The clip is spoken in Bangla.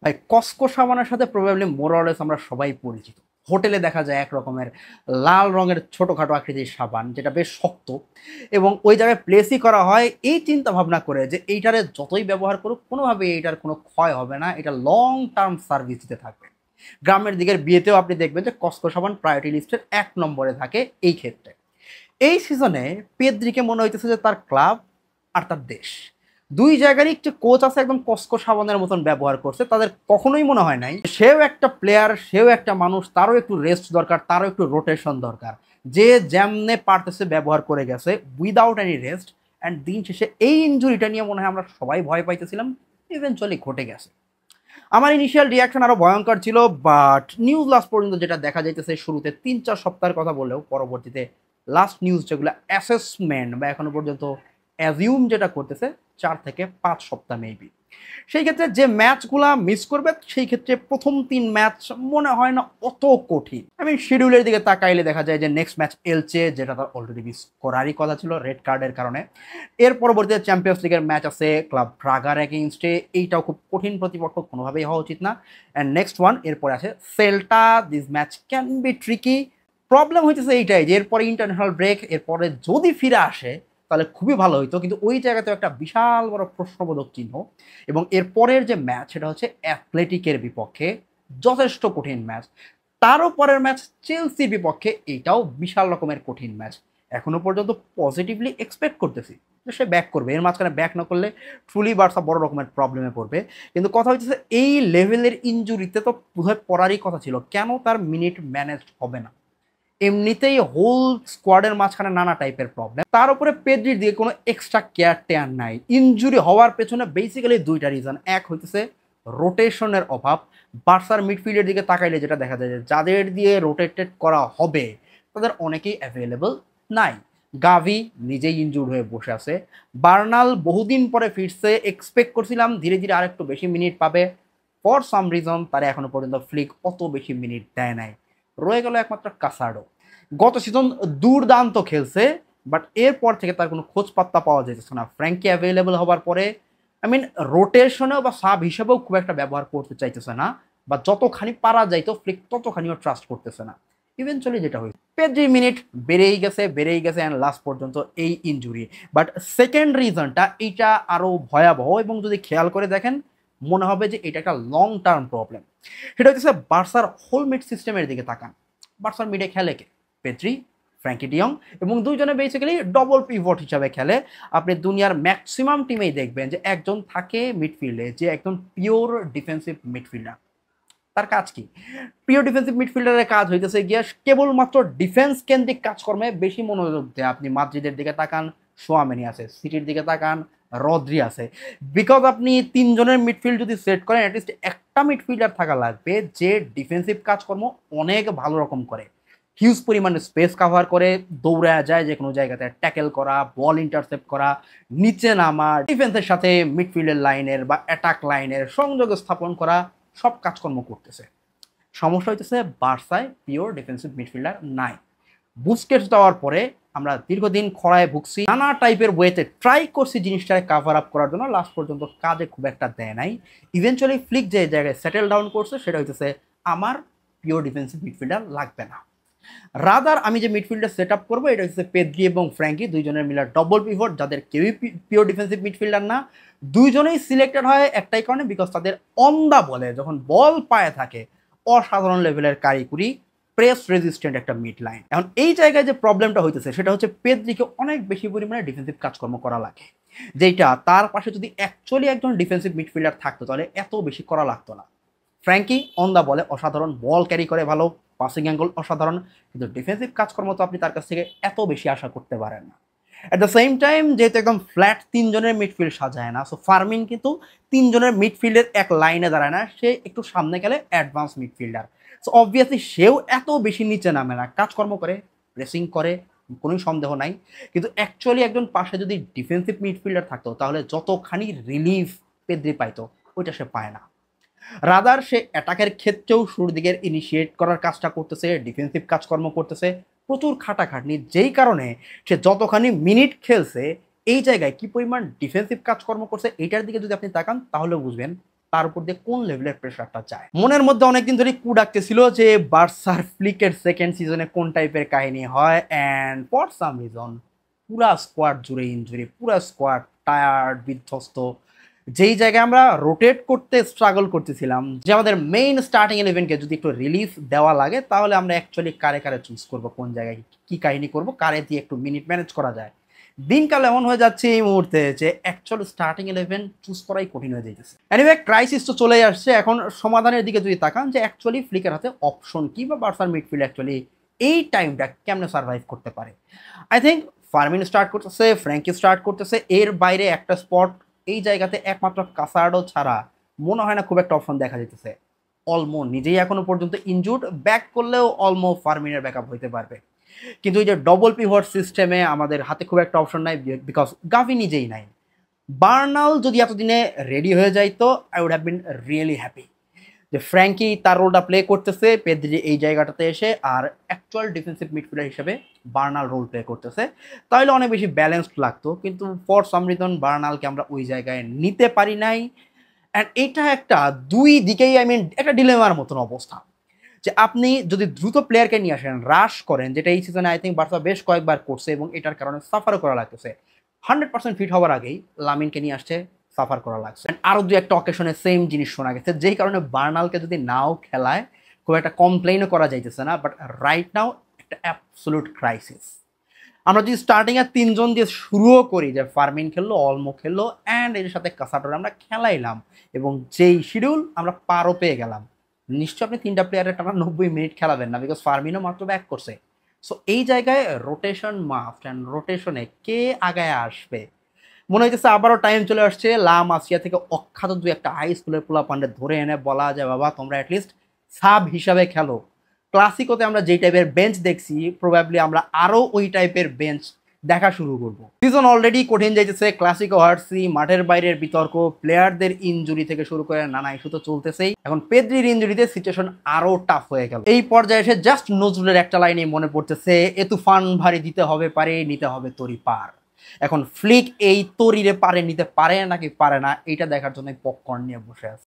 ভাই কসকো সাবানের সাথে প্রবাবলি মোরলেস আমরা সবাই পরিচিত। হোটেলে দেখা যায় এক রকমের লাল রঙের ছোটখাটো আকৃতির সাবান যেটা বেশ শক্ত এবং ওই জায়গায় প্লেসই করা হয় এই চিন্তা ভাবনা করে যে এইটারে যতই ব্যবহার করুক কোনোভাবে এইটার কোনো ক্ষয় হবে না, এটা লং টার্ম সার্ভিস দিতে থাকবে। গ্রামের দিকের বিয়েতেও আপনি দেখবেন যে কসকো সাবান প্রায়োরিটি লিস্টের ১ নম্বরে থাকে এই ক্ষেত্রে। এই সিজনে পেদ্রিকে মনে হইতেছে যে তার ক্লাব আর তার দেশ দুই জায়গারই একটি কোচ আছে একদম কসকো সাবানের মতন ব্যবহার করছে, তাদের কখনোই মনে হয় নাই সেও একটা প্লেয়ার, সেও একটা মানুষ, তারও একটু রেস্ট দরকার, তারও একটু রোটেশন দরকার। যে যেমনে পারতেছে ব্যবহার করে গেছে উইদাউট এনি রেস্ট। অ্যান্ড দিন শেষে এই ইনজুরিটা নিয়ে মনে হয় আমরা সবাই ভয় পাইতেছিলাম, ইভেনচুয়ালি ঘটে গেছে। আমার ইনিশিয়াল রিয়াকশন আরো ভয়ঙ্কর ছিল, বাট নিউজ লাস্ট পর্যন্ত যেটা দেখা যাইতেছে শুরুতে ৩-৪ সপ্তাহের কথা বললেও পরবর্তীতে লাস্ট নিউজ যেগুলো অ্যাসেসমেন্ট বা এখনো পর্যন্ত অ্যাজিউম যেটা করতেছে ৪ থেকে ৫ সপ্তাহ মেবি। সেই ক্ষেত্রে যে ম্যাচগুলা মিস করবে সেই ক্ষেত্রে প্রথম ৩ ম্যাচ মনে হয় না অত কঠিন। আমি শিডিউলের দিকে তাকাইলে দেখা যায় যে নেক্সট ম্যাচ এলচে, যেটা তার অলরেডি মিস করারই কথা ছিল রেড কার্ডের কারণে। এর পরবর্তীতে চ্যাম্পিয়ন্স লিগের ম্যাচ আছে ক্লাব ব্রাগার এগেইনস্টে, এইটাও খুব কঠিন প্রতিপক্ষ, কোনোভাবেই হওয়া উচিত না। অ্যান্ড নেক্সট ওয়ান এরপরে আছে Celta, this match can be tricky. Problem হইতেছে এইটাই যে এরপরে ইন্টারন্যাশনাল ব্রেক, এরপরে যদি ফিরে আসে তাহলে খুবই ভালো হইতো, কিন্তু ওই জায়গাতেও একটা বিশাল বড় প্রশ্নবোধক চিহ্ন। এবং এর পরের যে ম্যাচ সেটা হচ্ছে অ্যাথলেটিকের বিপক্ষে, যথেষ্ট কঠিন ম্যাচ। তারও পরের ম্যাচ চেলসির বিপক্ষে, এইটাও বিশাল রকমের কঠিন ম্যাচ। এখনো পর্যন্ত পজিটিভলি এক্সপেক্ট করতেছি যে সে ব্যাক করবে, এর মাঝখানে ব্যাক না করলে ট্রুলি বার্সা বড় রকমের প্রবলেমে পড়বে। কিন্তু কথা হচ্ছে এই লেভেলের ইনজুরিতে তো বোধহয় পড়ারই কথা ছিল, কেন তার মিনিট ম্যানেজ হবে না? এমনিতেই হোল স্কোয়াডের মাঝখানে নানা টাইপের প্রবলেম, তার উপরে পেদ্রির দিকে কোনো এক্সট্রা কেয়ার টেয়ার নাই। ইনজুরি হওয়ার পেছনে বেসিক্যালি দুইটা রিজন, এক হইতেছে রোটেশনের অভাব। বার্সার মিডফিল্ডের দিকে তাকাইলে যেটা দেখা যায় যে যাদের দিয়ে রোটেটেড করা হবে তাদের অনেকেই অ্যাভেলেবল নাই। গাভি নিজেই ইনজুর্ড হয়ে বসে আছে, বার্নাল বহুদিন পরে ফিরছে, এক্সপেক্ট করছিলাম ধীরে ধীরে আরেকটু বেশি মিনিট পাবে। ফর সাম রিজন তারা এখনো পর্যন্ত ফ্লিক অত বেশি মিনিট দেয় নাই। রয়ে গেল একমাত্র কাসাডো, গত সিজন দুর্দান্ত খেলছে, বাট এরপর থেকে তার কোনো খোঁজ পাত্তা পাওয়া যাইতেছে না। ফ্র্যাঙ্কি অ্যাভেলেবল হবার পরে আই মিন রোটেশনেও বা সাব হিসেবেও খুব একটা ব্যবহার করতে চাইতেছে না, বা যতখানি পারা যাইতো ফ্লিক ততখানিও ট্রাস্ট করতেছে না। ইভেনচুয়ালি যেটা হয়েছে পেদ্রি মিনিট বেড়েই গেছে অ্যান্ড লাস্ট পর্যন্ত এই ইনজুরি। বাট সেকেন্ড রিজনটা এইটা আরও ভয়াবহ, এবং যদি খেয়াল করে দেখেন মনে হবে যে এটা একটা লং টার্ম প্রবলেম। সেটা হচ্ছে বার্সার হোল মিড সিস্টেমের দিকে তাকান। বার্সার মিডে খেলে কে? পেদ্রি, ফ্র্যাঙ্কি ডিয়ং, এবং দুইজনে বেসিক্যালি ডবল পিভট হিসাবে খেলে। আপনি দুনিয়ার ম্যাক্সিমাম টিমেই দেখবেন যে একজন থাকে মিডফিল্ডে যে একদম পিওর ডিফেন্সিভ মিডফিল্ডার। তার কাজ কি? পিওর ডিফেন্সিভ মিডফিল্ডারের কাজ হইতেছে গিয়া কেবলমাত্র ডিফেন্স কেন্দ্রিক কাজকর্মে বেশি মনোযোগ দেয়। আপনি মাদ্রিদের দিকে তাকান, সোয়ামেনি আছে, সিটির দিকে তাকান, রদ্রি আছে। বিকজ আপনি ৩ জনের মিডফিল্ড যদি সেট করেন অ্যাটলিস্ট একটা মিডফিল্ডার থাকা লাগবে যে ডিফেন্সিভ কাজকর্ম অনেক ভালো রকম করে, হিউজ পরিমাণে স্পেস কাভার করে, দৌড়া যায় যে কোনো জায়গাতে, ট্যাকেল করা, বল ইন্টারসেপ্ট করা, নিচে নামা, ডিফেন্সের সাথে মিডফিল্ডের লাইনের বা অ্যাটাক লাইনের সংযোগ স্থাপন করা, সব কাজকর্ম করতেছে। সমস্যা হইতেছে বার্সায় পিওর ডিফেন্সিভ মিডফিল্ডার নাই। বুস্কেটস দেওয়ার পরে আমরা দীর্ঘদিন খরায় ভুগছি, নানা টাইপের ওয়েতে ট্রাই করছি জিনিসটাকে কাভার আপ করার জন্য, লাস্ট পর্যন্ত কাজে খুব একটা দেয় নাই। ইভেনচুয়ালি ফ্লিক যে জায়গায় সেটেল ডাউন করছে সেটা হইতেছে আমার পিওর ডিফেন্সিভ মিডফিল্ডার লাগবে না। রাদার আমি যে মিডফিল্ডে সেট আপ করবো এটা হচ্ছে পেদ্রি এবং ফ্র্যাঙ্কি, দুইজনের মিলে ডবল পিভট, যাদের কেউই পিওর ডিফেন্সিভ মিডফিল্ডার না। দুইজনেই সিলেক্টেড হয় একটাই কারণে, বিকজ তাদের অন দা বলে যখন বল পায়ে থাকে অসাধারণ লেভেলের কারিকুরি, প্রেস রেজিস্ট্যান্ট একটা মিড লাইন। এখন এই জায়গায় যে প্রবলেমটা হইতেছে সেটা হচ্ছে পেদ্রিকে অনেক বেশি পরিমাণে ডিফেন্সিভ কাজকর্ম করা লাগে, যেটা তার পাশে যদি অ্যাকচুয়ালি একজন ডিফেন্সিভ মিডফিল্ডার থাকতো তাহলে এত বেশি করা লাগতো না। ফ্র্যাঙ্কি অন দা বলে অসাধারণ, বল ক্যারি করে ভালো, পাসিং অ্যাঙ্গল অসাধারণ, কিন্তু ডিফেন্সিভ কাজকর্ম তো আপনি তার কাছ থেকে এত বেশি আশা করতে পারেন না। অ্যাট দ্য সেম টাইম যেহেতু একদম ফ্ল্যাট ৩ জনের মিডফিল্ড সাজায় না, সো ফার্মিন কিন্তু ৩ জনের মিডফিল্ডের এক লাইনে দাঁড়ায় না, সে একটু সামনে গেলে অ্যাডভান্স মিডফিল্ডার। সো অবভিয়াসলি সেও এত বেশি নিচে নামে না, কাজকর্ম করে, প্রেসিং করে, কোনো সন্দেহ নাই। কিন্তু অ্যাকচুয়ালি একজন পাশে যদি ডিফেন্সিভ মিডফিল্ডার থাকতো তাহলে যতখানি রিলিফ পেদ্রি পাইতো ওইটা সে পায় না। রাদার সে অ্যাটাকের ক্ষেত্রেও শুরুর দিকের ইনিশিয়েট করার কাজটা করতেছে, ডিফেন্সিভ কাজকর্ম করতেছে, প্রচুর খাটাখাটনি, যেই কারণে সে যতখানি মিনিট খেলছে এই জায়গায় কি পরিমাণ ডিফেন্সিভ কাজকর্ম করছে এইটার দিকে যদি আপনি তাকান তাহলে বুঝবেন তার উপর দিয়ে কোন লেভেলের প্রেশারটা যায়। মনের মধ্যে অনেকদিন ধরে কু ডাকতেছিল যে বার্সার ফ্লিকের সেকেন্ড সিজনে কোন টাইপের কাহিনী হয়, অ্যান্ড ফর সাম রিজন পুরা স্কোয়াড জুড়ে ইনজুরি, পুরা স্কোয়াড টায়ার্ড, বিধ্বস্ত। যেই জায়গায় আমরা রোটেট করতে স্ট্রাগল করতেছিলাম, যে আমাদের মেইন স্টার্টিং ইলেভেনকে যদি একটু রিলিফ দেওয়া লাগে তাহলে আমরা অ্যাকচুয়ালি কারে কারে চুজ করবো, কোন জায়গায় কি কাহিনী করবো, কারে দিয়ে একটু মিনিট ম্যানেজ করা যায়। দিনকাল এমন হয়ে যাচ্ছে এই মুহূর্তে যে অ্যাকচুয়ালি স্টার্টিং ইলেভেন চুজ করাই কঠিন হয়ে যাইতেছে। এনিওয়ে, ক্রাইসিস তো চলেই আসছে। এখন সমাধানের দিকে যদি তাকান যে অ্যাকচুয়ালি ফ্লিকের হাতে অপশন কি, বা বার্সার মিডফিল্ড অ্যাকচুয়ালি এই টাইমটা কেমনে সার্ভাইভ করতে পারে। আই থিঙ্ক ফার্মিন স্টার্ট করতেছে, ফ্র্যাঙ্কি স্টার্ট করতেছে, এর বাইরে একটা স্পট এই জায়গাতে একমাত্র কাসার্ডো ছাড়া মনে হয় না খুব একটা অপশন দেখা যেতেছে। অলমো নিজেই এখনো পর্যন্ত ইনজুর্ড, ব্যাক করলেও অলমো ফার্মিনের ব্যাকআপ হইতে পারবে, কিন্তু এই যে ডবল পিভট সিস্টেমে আমাদের হাতে খুব একটা অপশন নাই, বিকজ গাভি নিজেই নাই। বার্নাল যদি এতদিনে রেডি হয়ে যাইতো, I would have been really happy যে ফ্র্যাঙ্কি তার রোলটা প্লে করতেছে, পেদ্রি এই জায়গাটাতে এসে, আর অ্যাকচুয়াল ডিফেন্সিভ মিডফিল্ডার হিসেবে বার্নাল রোল প্লে করতেছে, তাহলে অনেক বেশি ব্যালেন্সড লাগতো। কিন্তু ফর সাম রিজন বার্নালকে আমরা ওই জায়গায় নিতে পারি নাই, অ্যান্ড এটা একটা দুই দিকেই একটা ডিলেমার মতন অবস্থা, যে আপনি যদি দ্রুত প্লেয়ারকে নিয়ে আসেন, রাশ করেন, যেটা এই সিজনে আই থিঙ্ক বার্সা বেশ কয়েকবার করছে এবং এটার কারণে সাফারও করা লাগতেছে। 100% ফিট হওয়ার আগেই লামিনকে নিয়ে আসছে, সাফার করা লাগছে। আরও দু একটা অকেশনে সেম জিনিস শোনা গেছে, যেই কারণে বার্নালকে যদি নাও খেলায় খুব একটা কমপ্লেইনও করা যাইতেছে না। বাট রাইট নাও একটা অ্যাবসোলুট ক্রাইসিস। আমরা যদি স্টার্টিংয়ে 3 জন দিয়ে শুরুও করি, যে ফার্মিন খেললো, অলমো খেললো, অ্যান্ড এর সাথে কাসাটোর আমরা খেলাইলাম, এবং যেই শিডিউল আমরা পারও পেয়ে গেলাম, নিশ্চয় আপনি 3টা প্লেয়ারের টানা 90 মিনিট খেলাবেন না, বিকজ ফার্মিনও মাত্র ব্যাক করছে। সো এই জায়গায় রোটেশন মাস্ট, অ্যান্ড রোটেশনে কে আগায় আসবে মনে হইতেছে আবারও টাইম চলে আসছে লা মাসিয়া থেকে অখ্যাত দু একটা হাই স্কুলের পোলা পান্ডে ধরে এনে বলা যায়, বাবা তোমরা অ্যাটলিস্ট সাব হিসাবে খেলো। ক্লাসিকোতে আমরা যেই টাইপের বেঞ্চ দেখছি, প্রবাবলি আমরা আরও ওই টাইপের বেঞ্চ দেখা শুরু করবো। সিজন অলরেডি কঠিন যাইতেছে, ক্লাসিকো হার্সি, মাঠের বাইরের বিতর্ক, প্লেয়ারদের ইনজুরি থেকে শুরু করে নানা ইস্যু তো চলতেছেই। এখন পেদ্রির ইনজুরিতে সিচুয়েশন আরও টাফ হয়ে গেল। এই পর্যায়ে এসে জাস্ট নজরুলের একটা লাইনে মনে পড়তেছে, এ তুফান ভারী দিতে হবে পারে, নিতে হবে তরি পার। এখন ফ্লিক এই তরিরে পারে নিতে পারে নাকি পারে না, এইটা দেখার জন্য পপকর্ন নিয়ে বসে আছে।